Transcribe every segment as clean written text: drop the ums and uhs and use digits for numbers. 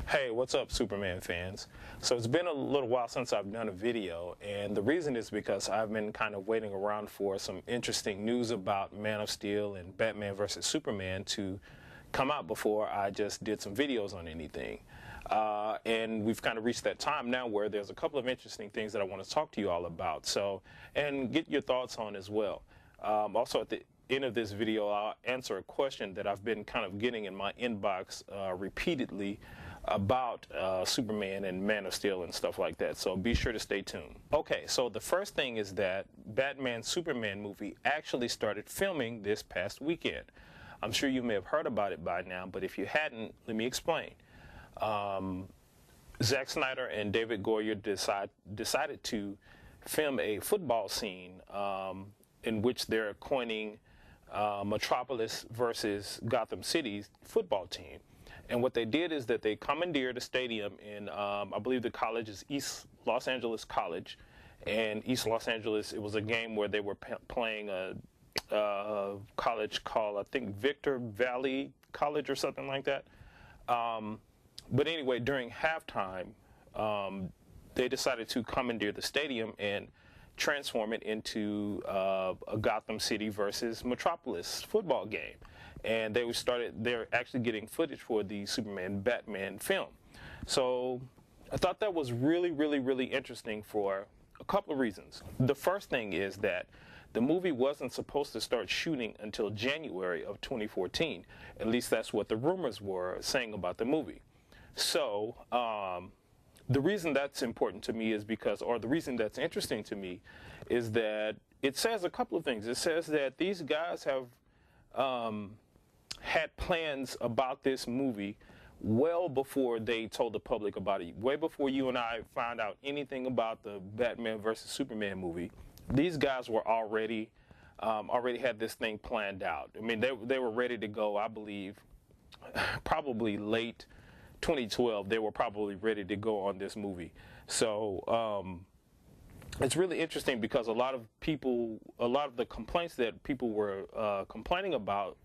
Hey, what's up, Superman fans? So it's been a little while since I've done a video, and the reason is because I've been kind of waiting around for some interesting news about Man of Steel and Batman versus Superman to come out before I just did some videos on anything. And we've kind of reached that time now where there's a couple of interesting things that I want to talk to you all about, and get your thoughts on as well. Also, at the end of this video, I'll answer a question that I've been kind of getting in my inbox repeatedly about Superman and Man of Steel and stuff like that, so be sure to stay tuned. Okay, so the first thing is that Batman Superman movie actually started filming this past weekend. I'm sure you may have heard about it by now, but if you hadn't, let me explain. Zack Snyder and David Goyer decided to film a football scene in which they're coining Metropolis versus Gotham City's football team. And what they did is that they commandeered a stadium in, I believe the college is East Los Angeles College. And East Los Angeles, it was a game where they were playing a college called, I think, Victor Valley College or something like that. But anyway, during halftime, they decided to commandeer the stadium and transform it into a Gotham City versus Metropolis football game. And they're actually getting footage for the Superman Batman film. So I thought that was really, really, really interesting for a couple of reasons. The first thing is that the movie wasn't supposed to start shooting until January of 2014. At least that's what the rumors were saying about the movie. So the reason that's important to me is because, or the reason that's interesting to me is that it says a couple of things. It says that these guys have had plans about this movie well before they told the public about it, way before you and I found out anything about the Batman versus Superman movie. These guys were already had this thing planned out. I mean, they were ready to go, I believe, probably late 2012. They were probably ready to go on this movie. So it's really interesting because a lot of the complaints that people were complaining about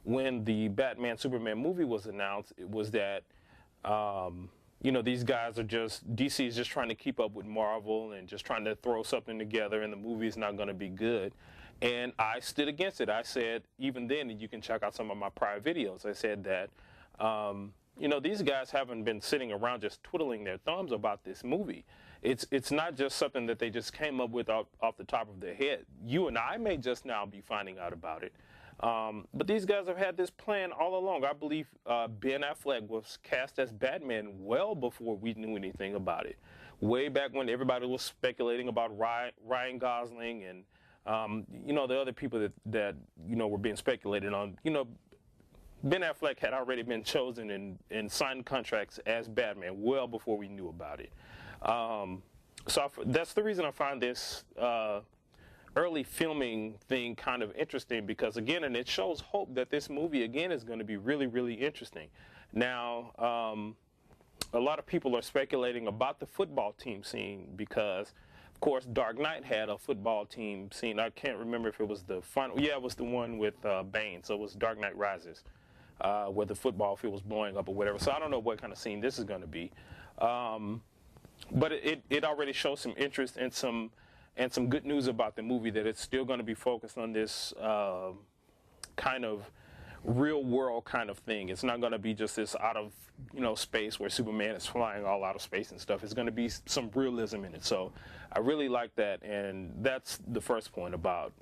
when the Batman Superman movie was announced, it was that these guys are DC is just trying to keep up with Marvel and just trying to throw something together, and the movie is not going to be good. And I stood against it. I said, even then, and you can check out some of my prior videos, I said that these guys haven't been sitting around just twiddling their thumbs about this movie. It's not just something that they just came up with off the top of their head. You and I may just now be finding out about it. But these guys have had this plan all along. I believe Ben Affleck was cast as Batman well before we knew anything about it. Way back when everybody was speculating about Ryan Gosling and the other people that were being speculated on. Ben Affleck had already been chosen and signed contracts as Batman well before we knew about it. That's the reason I find this early filming thing kind of interesting, because again, and it shows hope that this movie again is going to be really, really interesting. Now, a lot of people are speculating about the football team scene because, of course, Dark Knight had a football team scene. I can't remember if it was the final. Yeah, it was the one with Bane. So it was Dark Knight Rises, where the football field was blowing up or whatever. So I don't know what kind of scene this is going to be, but it already shows some interest and some good news about the movie, that it's still going to be focused on this kind of real world kind of thing. It's not going to be just this out of space where Superman is flying all out of space and stuff. It's going to be some realism in it. So I really like that, and that's the first point about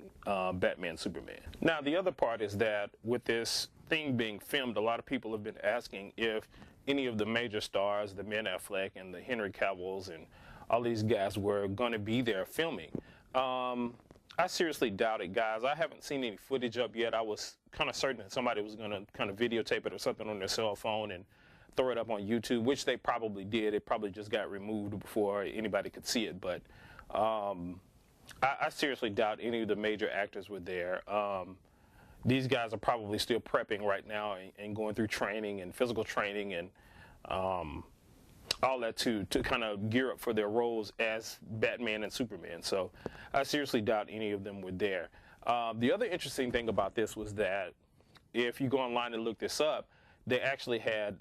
Batman Superman. Now the other part is that with this thing being filmed, a lot of people have been asking if any of the major stars, the Ben Affleck and the Henry Cavills and all these guys, were going to be there filming. I seriously doubt it, guys. I haven't seen any footage up yet. I was kind of certain that somebody was going to kind of videotape it or something on their cell phone and throw it up on YouTube, which they probably did. It probably just got removed before anybody could see it. But I seriously doubt any of the major actors were there. These guys are probably still prepping right now and going through training and physical training and all that to kind of gear up for their roles as Batman and Superman. So I seriously doubt any of them were there. The other interesting thing about this was that if you go online and look this up, they actually had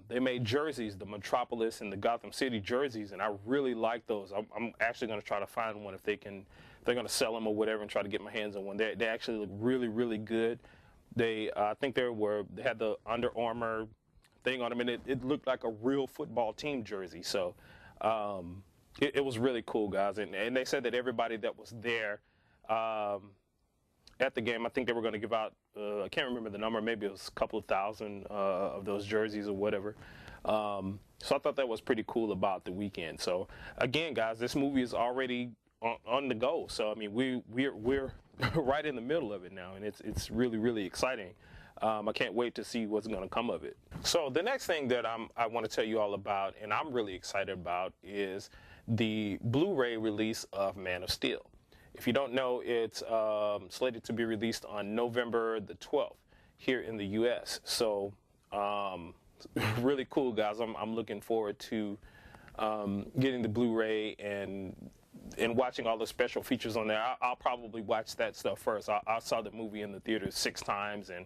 they made jerseys, the Metropolis and the Gotham City jerseys, and I really like those. I'm actually going to try to find one if they're going to sell them or whatever, and try to get my hands on one. They actually look really, really good. They I think they had the Under Armour thing on them, and it looked like a real football team jersey. So it was really cool, guys. And they said that everybody that was there at the game, I think they were going to give out, I can't remember the number, maybe it was a couple of thousand of those jerseys or whatever. So I thought that was pretty cool about the weekend. So again, guys, this movie is already on the go. So I mean, we're right in the middle of it now, and it's really, really exciting. I can't wait to see what's going to come of it. So the next thing that I want to tell you all about, and I'm really excited about, is the Blu-ray release of Man of Steel. If you don't know, it's slated to be released on November the 12th here in the U.S. So really cool, guys. I'm looking forward to getting the Blu-ray and watching all the special features on there. I'll probably watch that stuff first. I saw the movie in the theater 6 times, and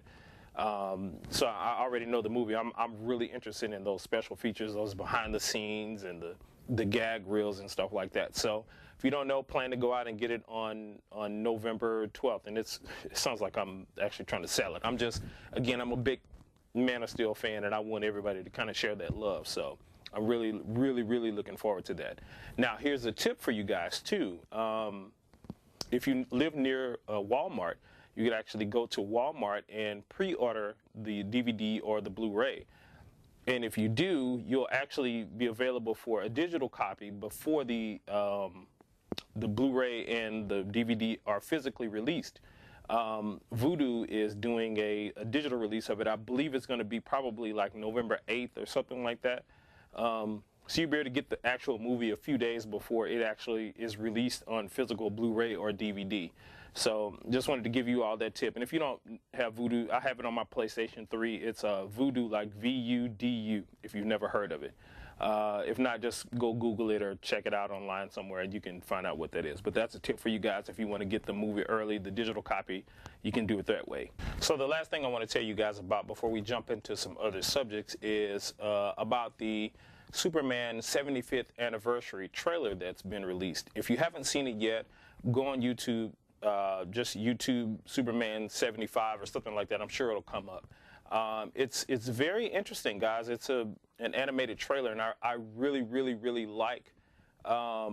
so I already know the movie. I'm really interested in those special features, those behind the scenes and the gag reels and stuff like that. So if you don't know, plan to go out and get it on November 12th. And it sounds like I'm actually trying to sell it. I'm a big Man of Steel fan, and I want everybody to kind of share that love. So I'm really, really, really looking forward to that. Now, here's a tip for you guys, too. If you live near Walmart, you could actually go to Walmart and pre-order the DVD or the Blu-ray. And if you do, you'll actually be available for a digital copy before the Blu-ray and the DVD are physically released. Vudu is doing a digital release of it. I believe it's going to be probably like November 8th or something like that. So you'll be able to get the actual movie a few days before it actually is released on physical Blu-ray or DVD. So just wanted to give you all that tip. And if you don't have Vudu, I have it on my PlayStation 3. It's Vudu, like V-U-D-U, if you've never heard of it. If not, just go Google it or check it out online somewhere, and you can find out what that is. But that's a tip for you guys. If you want to get the movie early, the digital copy, you can do it that way. So the last thing I want to tell you guys about before we jump into some other subjects is about the Superman 75th anniversary trailer that's been released. If you haven't seen it yet, go on YouTube. Just YouTube Superman 75 or something like that. I'm sure it'll come up. It's very interesting, guys. It's an animated trailer, and I really, really, really like how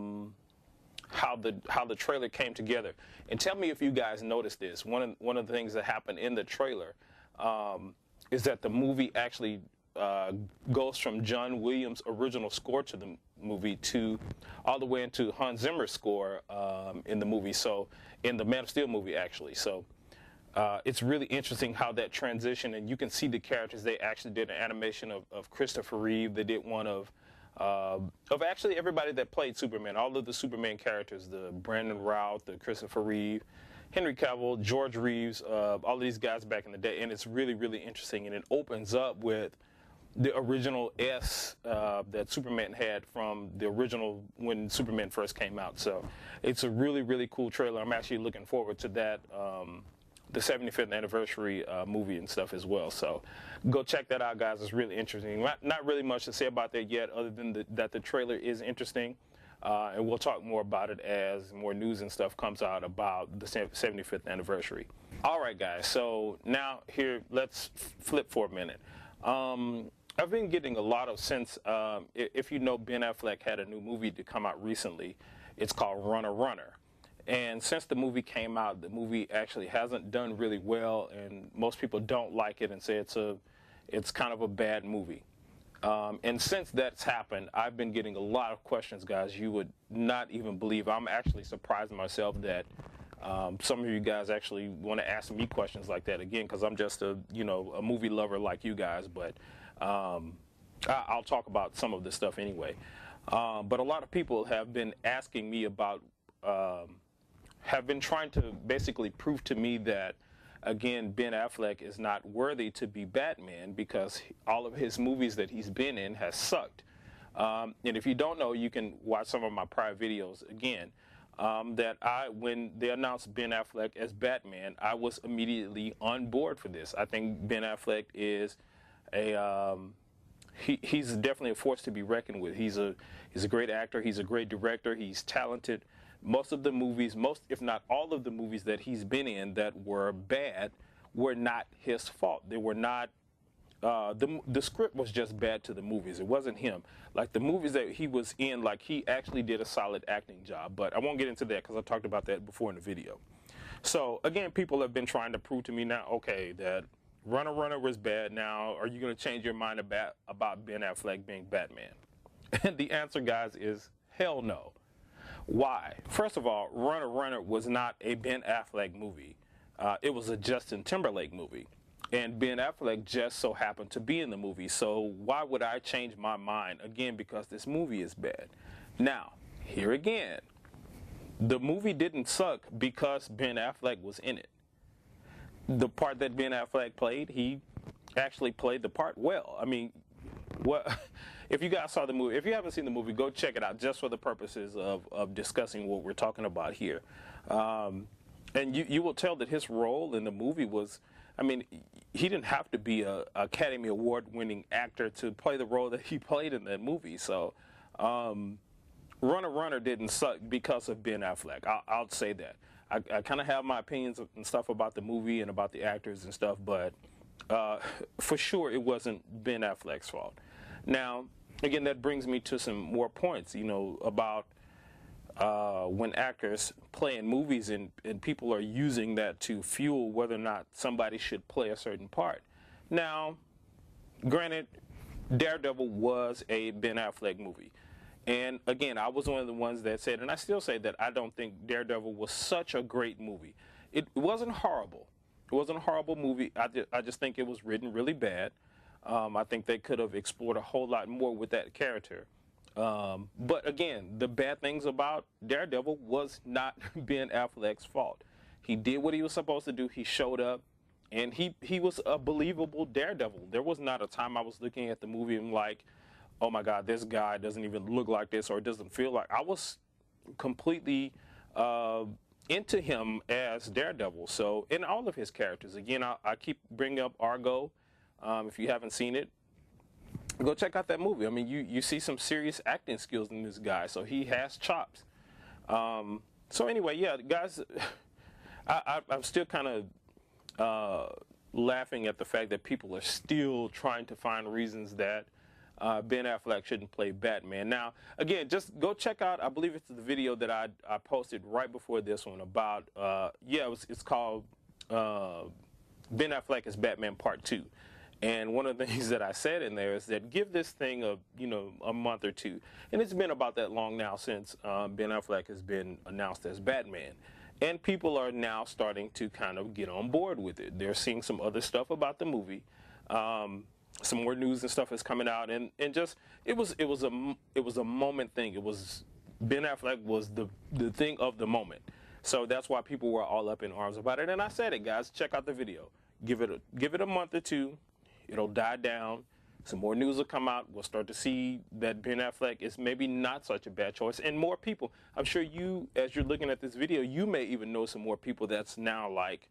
the trailer came together. And tell me if you guys noticed this. One of the things that happened in the trailer is that the movie actually goes from John Williams' original score to the movie to all the way into Hans Zimmer's score in the movie. So in the Man of Steel movie, actually. So it's really interesting how that transition, and you can see the characters. They actually did an animation of Christopher Reeve. They did one of actually everybody that played Superman, all of the Superman characters, the Brandon Routh, the Christopher Reeve, Henry Cavill, George Reeves, all of these guys back in the day. And it's really, really interesting. And it opens up with the original S that Superman had from the original when Superman first came out. So it's a really, really cool trailer. I'm actually looking forward to that, the 75th anniversary movie and stuff as well. So go check that out, guys. It's really interesting. Not really much to say about that yet, other than that the trailer is interesting. And we'll talk more about it as more news and stuff comes out about the 75th anniversary. All right, guys. So now here, let's flip for a minute. I've been getting a lot of sense. If you know, Ben Affleck had a new movie to come out recently. It's called Runner. And since the movie came out, the movie actually hasn't done really well, and most people don't like it and say it's kind of a bad movie. And since that's happened, I've been getting a lot of questions, guys. You would not even believe. I'm actually surprised myself that some of you guys actually want to ask me questions like that again, because I'm just a movie lover like you guys. But I'll talk about some of this stuff anyway. But a lot of people have been asking me about, have been trying to basically prove to me that, again, Ben Affleck is not worthy to be Batman because all of his movies that he's been in has sucked. And if you don't know, you can watch some of my prior videos again. When they announced Ben Affleck as Batman, I was immediately on board for this. I think Ben Affleck is he's definitely a force to be reckoned with. He's a great actor. He's a great director. He's talented. Most of the movies, if not all of the movies that he's been in that were bad, were not his fault. They were not. The script was just bad to the movies. It wasn't him. Like the movies that he was in, like he actually did a solid acting job. But I won't get into that because I talked about that before in the video. So again, people have been trying to prove to me now, okay, that Runner was bad. Now, are you going to change your mind about Ben Affleck being Batman? And the answer, guys, is hell no. Why? First of all, Runner was not a Ben Affleck movie. It was a Justin Timberlake movie. And Ben Affleck just so happened to be in the movie. So why would I change my mind? Again, because this movie is bad. Now, here again, the movie didn't suck because Ben Affleck was in it. The part that Ben Affleck played, he actually played the part well. I mean, if you guys saw the movie, if you haven't seen the movie, go check it out just for the purposes of discussing what we're talking about here. And you will tell that his role in the movie was, I mean, he didn't have to be a Academy Award-winning actor to play the role that he played in that movie. So, Runner didn't suck because of Ben Affleck. I'll say that. I kind of have my opinions and stuff about the movie and about the actors and stuff, but for sure it wasn't Ben Affleck's fault. Now, again, that brings me to some more points, you know, about when actors play in movies and people are using that to fuel whether or not somebody should play a certain part. Now, granted, Daredevil was a Ben Affleck movie. And again, I was one of the ones that said, and I still say that I don't think Daredevil was such a great movie. It wasn't horrible. It wasn't a horrible movie. I just think it was written really bad. I think they could have explored a whole lot more with that character. But again, the bad things about Daredevil was not Ben Affleck's fault. He did what he was supposed to do. He showed up, and he was a believable Daredevil. There was not a time I was looking at the movie and like, oh my God, this guy doesn't even look like this, or it doesn't feel like. I was completely into him as Daredevil. So in all of his characters, again, I keep bringing up Argo. If you haven't seen it, go check out that movie. I mean, you see some serious acting skills in this guy, so he has chops. So anyway, yeah, guys, I'm still kind of laughing at the fact that people are still trying to find reasons that Ben Affleck shouldn't play Batman. Now, again, just go check out, I believe it's the video that I posted right before this one about, it's called Ben Affleck as Batman Part 2. And one of the things that I said in there is that give this thing a month or two. And it's been about that long now since Ben Affleck has been announced as Batman. And people are now starting to kind of get on board with it. They're seeing some other stuff about the movie. Some more news and stuff is coming out, and just it was a moment thing. It was Ben Affleck was the thing of the moment, so that's why people were all up in arms about it. And I said it, guys, check out the video. Give it a month or two, it'll die down. Some more news will come out. We'll start to see that Ben Affleck is maybe not such a bad choice, and more people. I'm sure you, as you're looking at this video, you may even know some more people that's now like,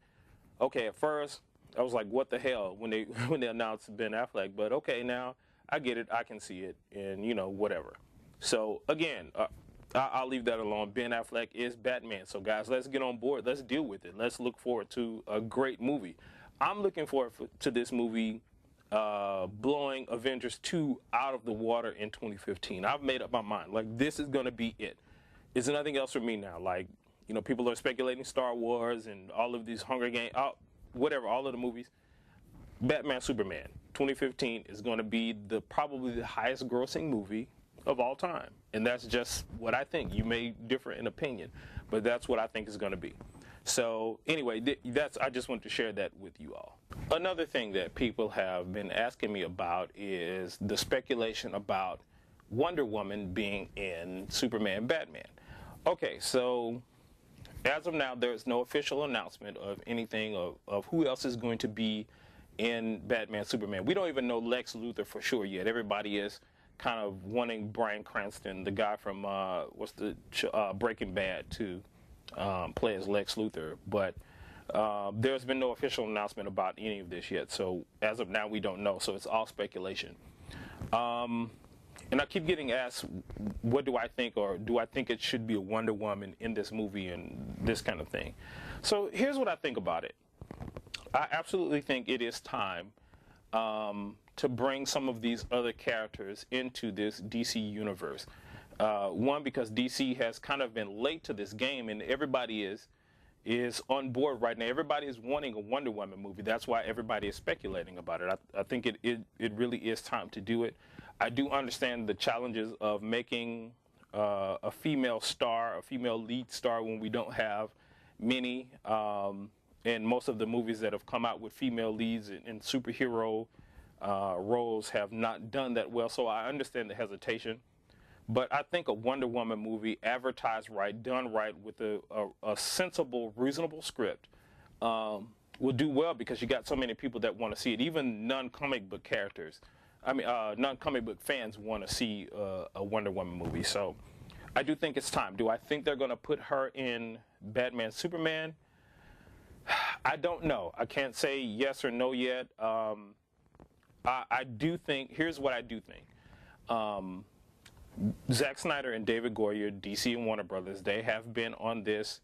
okay, at first I was like, what the hell when they announced Ben Affleck, but okay, now I get it, I can see it, and you know, whatever. So again, I'll leave that alone. Ben Affleck is Batman. So guys, let's get on board. Let's deal with it. Let's look forward to a great movie. I'm looking forward to this movie blowing Avengers 2 out of the water in 2015. I've made up my mind. Like, this is going to be it. It's nothing else for me now. Like, you know, people are speculating Star Wars and all of these Hunger Games, whatever, all of the movies. Batman Superman 2015 is going to be probably the highest grossing movie of all time. And that's just what I think. You may differ in opinion, but that's what I think is going to be. So anyway, I just wanted to share that with you all. Another thing that people have been asking me about is the speculation about Wonder Woman being in Superman Batman. Okay, so as of now, there's no official announcement of anything of who else is going to be in Batman Superman. We don't even know Lex Luthor for sure yet. Everybody is kind of wanting Bryan Cranston, the guy from Breaking Bad, to play as Lex Luthor. But There's been no official announcement about any of this yet, so as of now we don't know, so it's all speculation. And I keep getting asked, what do I think, or do I think it should be a Wonder Woman in this movie and this kind of thing. So here's what I think about it. I absolutely think it is time to bring some of these other characters into this DC universe. One, because DC has kind of been late to this game, and everybody is on board right now. Everybody is wanting a Wonder Woman movie. That's why everybody is speculating about it. I think it really is time to do it. I do understand the challenges of making a female star, a female lead star, when we don't have many. And most of the movies that have come out with female leads in superhero roles have not done that well. So I understand the hesitation. But I think a Wonder Woman movie, advertised right, done right, with a sensible, reasonable script, will do well, because you got so many people that want to see it. Even non-comic book characters, non-comic book fans want to see a Wonder Woman movie. So I do think it's time. Do I think they're going to put her in Batman, Superman? I don't know. I can't say yes or no yet. I do think, here's what I do think. Zack Snyder and David Goyer, DC and Warner Brothers, they have been on this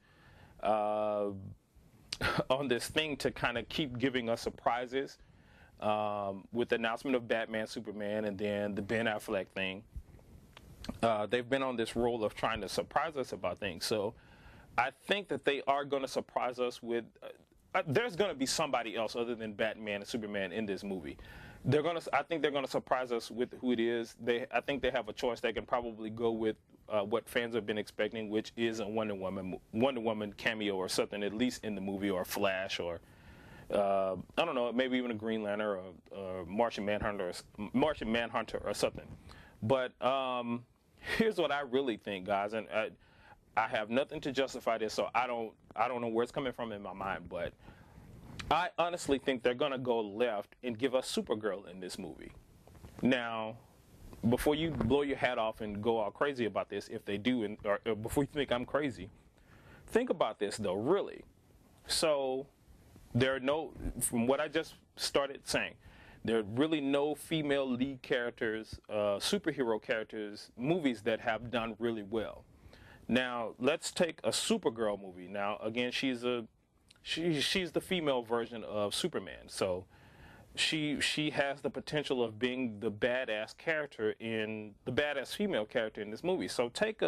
thing to kind of keep giving us surprises, with the announcement of Batman, Superman, and then the Ben Affleck thing. They've been on this role of trying to surprise us about things. So I think that they are going to surprise us with there's going to be somebody else other than Batman and Superman in this movie. I think they're going to surprise us with who it is. I think they have a choice. They can probably go with what fans have been expecting, which is a Wonder Woman cameo or something, at least in the movie, or Flash, or I don't know, maybe even a Green Lantern or Martian Manhunter or something. But here's what I really think, guys, and I have nothing to justify this, so I don't know where it's coming from in my mind, but I honestly think they're going to go left and give us Supergirl in this movie. Now, before you blow your hat off and go all crazy about this, if they do, or before you think I'm crazy, think about this, though, really. So there are no, from what I just started saying, there are really no female lead characters, superhero characters, movies that have done really well. Now, let's take a Supergirl movie. Now, again, she's the female version of Superman, so she has the potential of being the badass female character in this movie. So take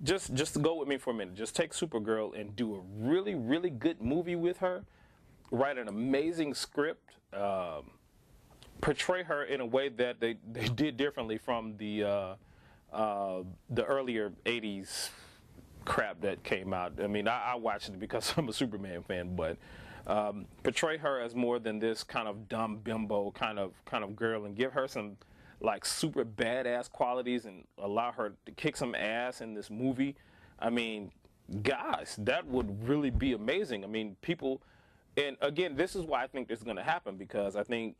just go with me for a minute. Just take Supergirl and do a really, really good movie with her. Write an amazing script. Portray her in a way that they did differently from the earlier 80s crap that came out. I mean, I watched it because I'm a Superman fan, but portray her as more than this kind of dumb bimbo kind of girl, and give her some like super badass qualities, and allow her to kick some ass in this movie. I mean, guys, that would really be amazing. I mean, people, and again, this is why I think this is going to happen, because I think,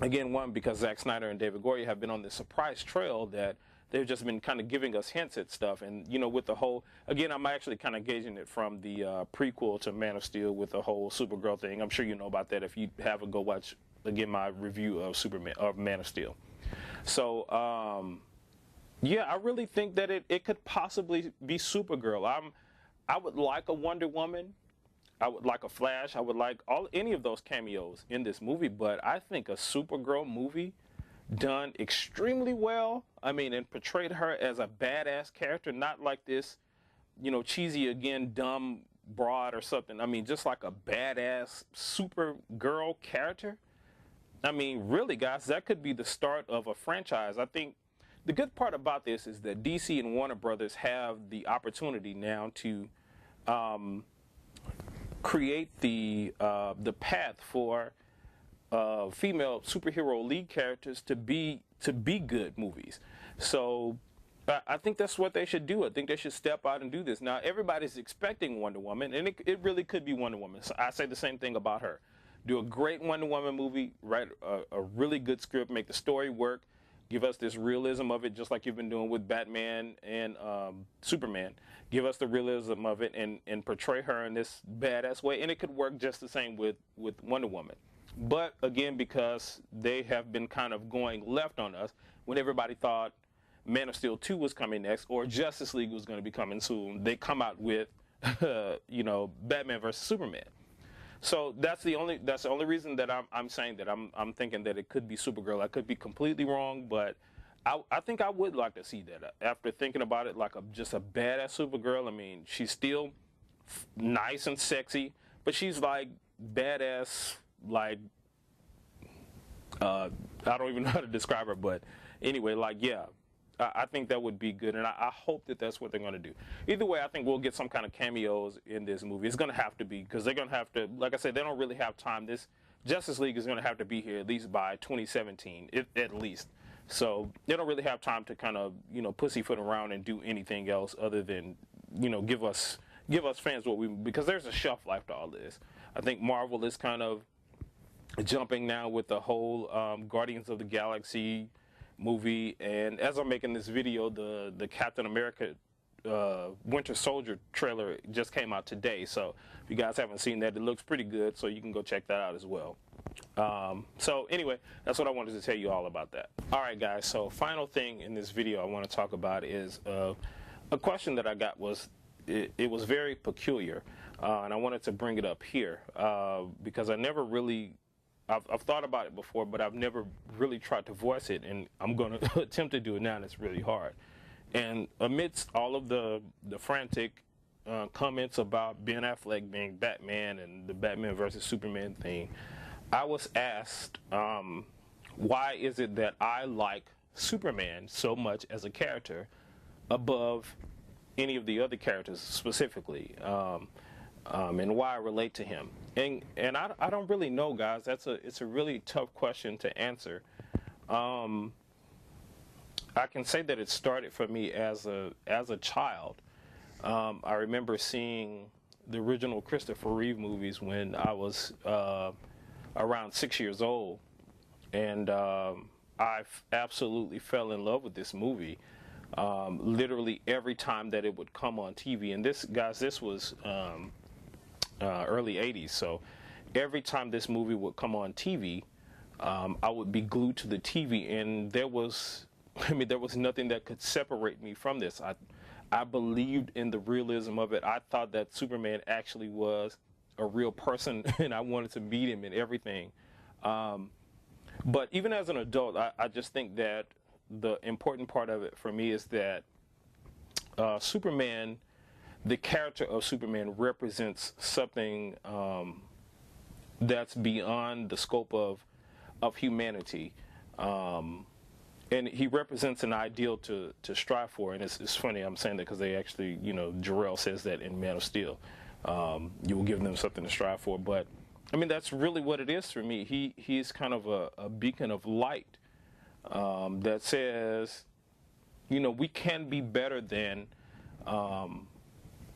again, one, because Zack Snyder and David Goyer have been on this surprise trail that they've just been kind of giving us hints at stuff. And, you know, with the whole, again, I'm actually kind of gauging it from the prequel to Man of Steel with the whole Supergirl thing. I'm sure you know about that. If you haven't, go watch, again, my review of Man of Steel. So, yeah, I really think that it could possibly be Supergirl. I would like a Wonder Woman. I would like a Flash. I would like any of those cameos in this movie. But I think a Supergirl movie done extremely well. I mean, and portrayed her as a badass character, not like this, you know, cheesy, again, dumb broad or something. I mean, just like a badass Supergirl character. I mean, really, guys, that could be the start of a franchise. I think the good part about this is that DC and Warner Brothers have the opportunity now to create the path for female superhero lead characters to be good movies. So I think that's what they should do. I think they should step out and do this. Now, everybody's expecting Wonder Woman, and it really could be Wonder Woman. So I say the same thing about her. Do a great Wonder Woman movie, write a really good script, make the story work, Give us this realism of it, just like you've been doing with Batman and Superman. Give us the realism of it and portray her in this badass way. And it could work just the same with Wonder Woman. But again, because they have been kind of going left on us when everybody thought Man of Steel 2 was coming next or Justice League was going to be coming soon, they come out with, Batman versus Superman. So that's the only reason that I'm saying that I'm thinking that it could be Supergirl. I could be completely wrong, but I think I would like to see that. After thinking about it, like just a badass Supergirl. I mean, she's still nice and sexy, but she's like badass. Like I don't even know how to describe her, but anyway, like yeah. I think that would be good, and I hope that that's what they're going to do. Either way, I think we'll get some kind of cameos in this movie. It's going to have to be, because they're going to have to, like I said, they don't really have time. This Justice League is going to have to be here at least by 2017, at least. So they don't really have time to kind of, pussyfoot around and do anything else other than, give us fans what we, because there's a shelf life to all this. I think Marvel is kind of jumping now with the whole Guardians of the Galaxy movie, and as I'm making this video, the Captain America Winter Soldier trailer just came out today. So if you guys haven't seen that, it looks pretty good, so you can go check that out as well. So anyway, that's what I wanted to tell you all about that. All right, guys, so final thing in this video I want to talk about is a question that I got. It was very peculiar, and I wanted to bring it up here because I never really I've thought about it before, but I've never really tried to voice it, and I'm going to attempt to do it now, and it's really hard. And amidst all of the frantic comments about Ben Affleck being Batman and the Batman versus Superman thing, I was asked, why is it that I like Superman so much as a character above any of the other characters specifically? And why I relate to him, and I don't really know, guys. It's a really tough question to answer. I can say that it started for me as a child. I remember seeing the original Christopher Reeve movies when I was around 6 years old, and I absolutely fell in love with this movie. Literally every time that it would come on TV, and this was early 80s, so every time this movie would come on TV, I would be glued to the TV, and there was nothing that could separate me from this. I believed in the realism of it. I thought that Superman actually was a real person, and I wanted to meet him and everything. But even as an adult, I just think that the important part of it for me is that Superman, the character of Superman, represents something that's beyond the scope of humanity, and he represents an ideal to strive for. And it's funny I'm saying that because they actually, Jor-El says that in Man of Steel, you will give them something to strive for. But I mean, that's really what it is for me. He's kind of a beacon of light that says, we can be better than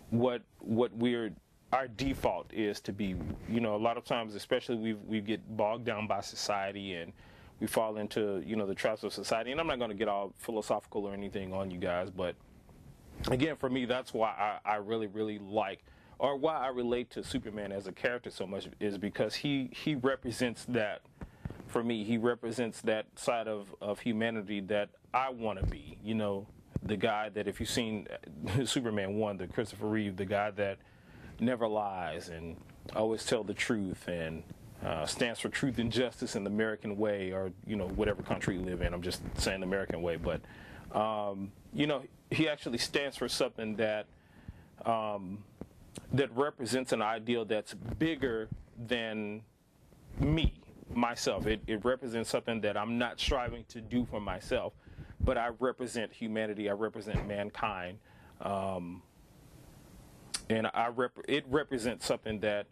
what our default is to be. A lot of times, especially we get bogged down by society, and we fall into the traps of society. And I'm not going to get all philosophical or anything on you guys, but again, for me, that's why I really, really like, or why I relate to Superman as a character so much, is because he represents that. For me, he represents that side of humanity that I want to be. The guy that, if you've seen Superman 1, the Christopher Reeve, the guy that never lies and always tell the truth and stands for truth and justice in the American way, or whatever country you live in. I'm just saying the American way, but he actually stands for something that represents an ideal that's bigger than myself. It represents something that I'm not striving to do for myself, but I represent humanity. I represent mankind, and it represents something that,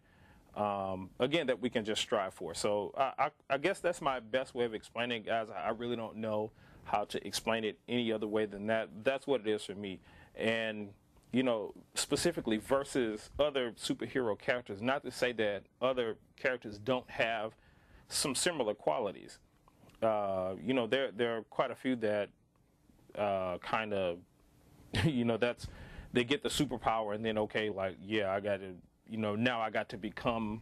again, that we can just strive for. So I guess that's my best way of explaining it, guys. I really don't know how to explain it any other way than that. That's what it is for me. And specifically versus other superhero characters. Not to say that other characters don't have some similar qualities. you know, there are quite a few that kind of, you know, they get the superpower and then, okay, like, yeah, I got to, you know, now I got to become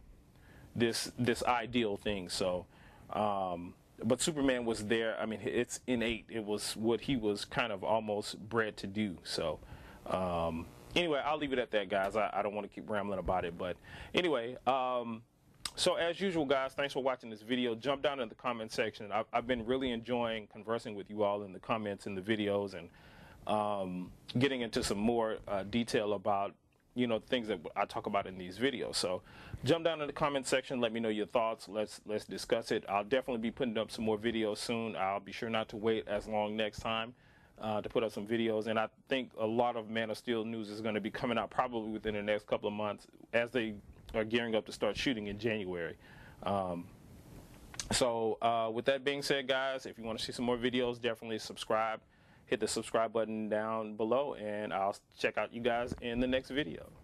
this ideal thing. So, but Superman was there. I mean, it's innate. It was what he was kind of almost bred to do. So, anyway, I'll leave it at that, guys. I don't want to keep rambling about it, but anyway, so as usual, guys, thanks for watching this video. Jump down in the comment section. I've been really enjoying conversing with you all in the comments in the videos, and getting into some more detail about, you know, things that I talk about in these videos. So jump down in the comment section, let me know your thoughts. Let's discuss it. I'll definitely be putting up some more videos soon. I'll be sure not to wait as long next time to put up some videos, and I think a lot of Man of Steel news is going to be coming out probably within the next couple of months as they are gearing up to start shooting in January. So with that being said, guys, if you want to see some more videos, definitely subscribe. Hit the subscribe button down below, and I'll check out you guys in the next video.